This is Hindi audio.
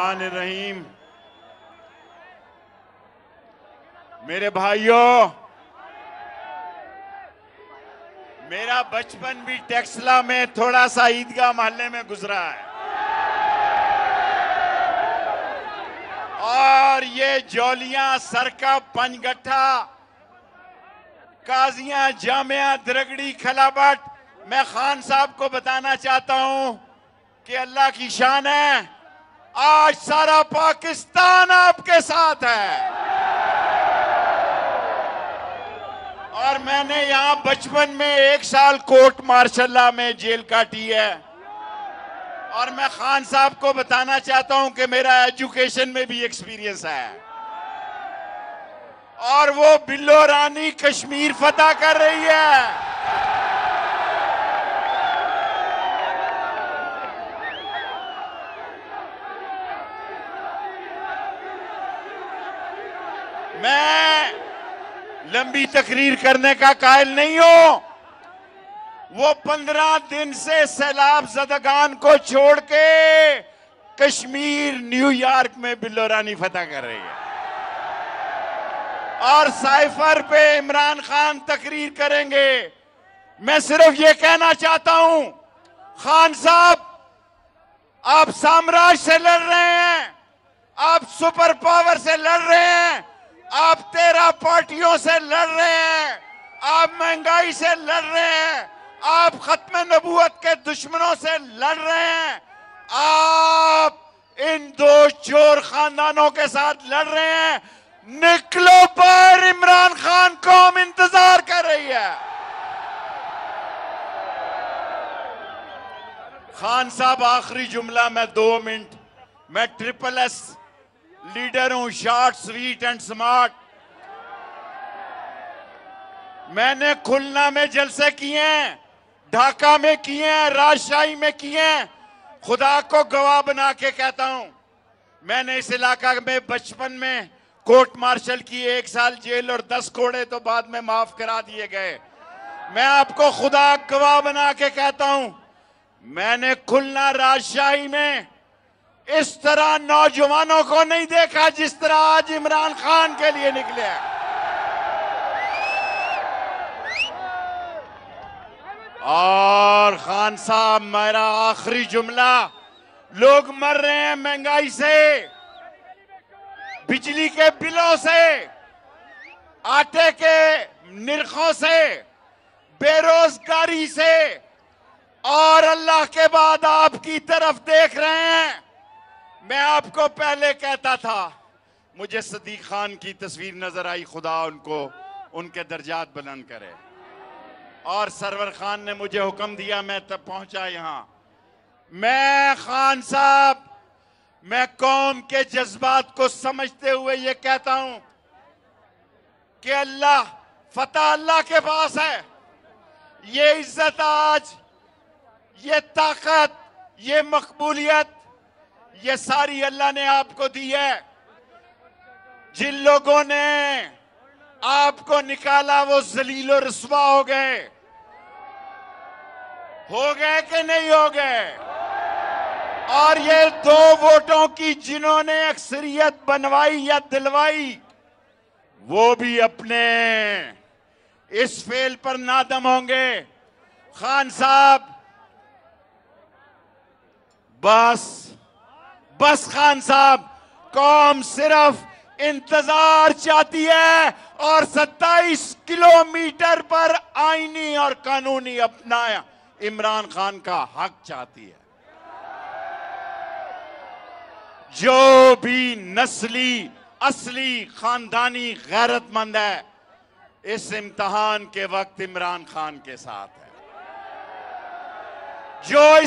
बिस्मिल्लाहिर्रहमानिर्रहीम। मेरे भाइयों, मेरा बचपन भी टेक्सला में थोड़ा सा ईदगाह मोहल्ले में गुजरा है और ये जौलियां, सरका, पंजगट्ठा, काजियां, जामिया, द्रगड़ी, खलाबट, मैं खान साहब को बताना चाहता हूं कि अल्लाह की शान है, आज सारा पाकिस्तान आपके साथ है। और मैंने यहां बचपन में 1 साल कोर्ट मार्शल में जेल काटी है और मैं खान साहब को बताना चाहता हूं कि मेरा एजुकेशन में भी एक्सपीरियंस है और वो बिल्लो रानी कश्मीर फतह कर रही है। मैं लंबी तकरीर करने का कायल नहीं हूं। वो 15 दिन से सैलाब ज़दगान को छोड़ के कश्मीर, न्यूयॉर्क में बिल्लो रानी फतह कर रही है और साइफर पे इमरान खान तकरीर करेंगे। मैं सिर्फ ये कहना चाहता हूं, खान साहब, आप साम्राज्य से लड़ रहे हैं, आप सुपर पावर से लड़ रहे हैं, आप 13 पार्टियों से लड़ रहे हैं, आप महंगाई से लड़ रहे हैं, आप खत्म नबूवत के दुश्मनों से लड़ रहे हैं, आप इन 2 चोर खानदानों के साथ लड़ रहे हैं। निकलो पर, इमरान खान कौम इंतजार कर रही है। खान साहब, आखिरी जुमला, मैं 2 मिनट, मैं SSS लीडर हूं, शॉर्ट, स्वीट एंड स्मार्ट। मैंने खुलना में जलसे किए हैं, ढाका में किए हैं, राजशाही में किए हैं। खुदा को गवाह बना के कहता हूं, मैंने इस इलाका में बचपन में कोर्ट मार्शल की, 1 साल जेल और 10 कोड़े तो बाद में माफ करा दिए गए। मैं आपको खुदा गवाह बना के कहता हूं, मैंने खुलना, राजशाही में इस तरह नौजवानों को नहीं देखा जिस तरह आज इमरान खान के लिए निकले हैं। और खान साहब, मेरा आखिरी जुमला, लोग मर रहे हैं महंगाई से, बिजली के बिलों से, आटे के निर्खों से, बेरोजगारी से, और अल्लाह के बाद आपकी तरफ देख रहे हैं। मैं आपको पहले कहता था, मुझे सदीक खान की तस्वीर नजर आई, खुदा उनको उनके दर्जात बुलंद करे। और सरवर खान ने मुझे हुक्म दिया, मैं तब पहुंचा यहां। मैं खान साहब, मैं कौम के जज्बात को समझते हुए ये कहता हूं कि अल्लाह, फतह अल्लाह के पास है। ये इज्जत आज, ये ताकत, ये मकबूलियत, ये सारी अल्लाह ने आपको दी है। जिन लोगों ने आपको निकाला वो जलील और रुस्वा हो गए कि नहीं हो गए? और ये 2 वोटों की जिन्होंने अक्सरियत बनवाई या दिलवाई, वो भी अपने इस फेल पर नादम होंगे। खान साहब, बस खान साहब, कौम सिर्फ इंतजार चाहती है और 27 किलोमीटर पर आईनी और कानूनी अपनाया इमरान खान का हक चाहती है। जो भी नस्ली, असली, खानदानी गैरतमंद है, इस इम्तिहान के वक्त इमरान खान के साथ है। जो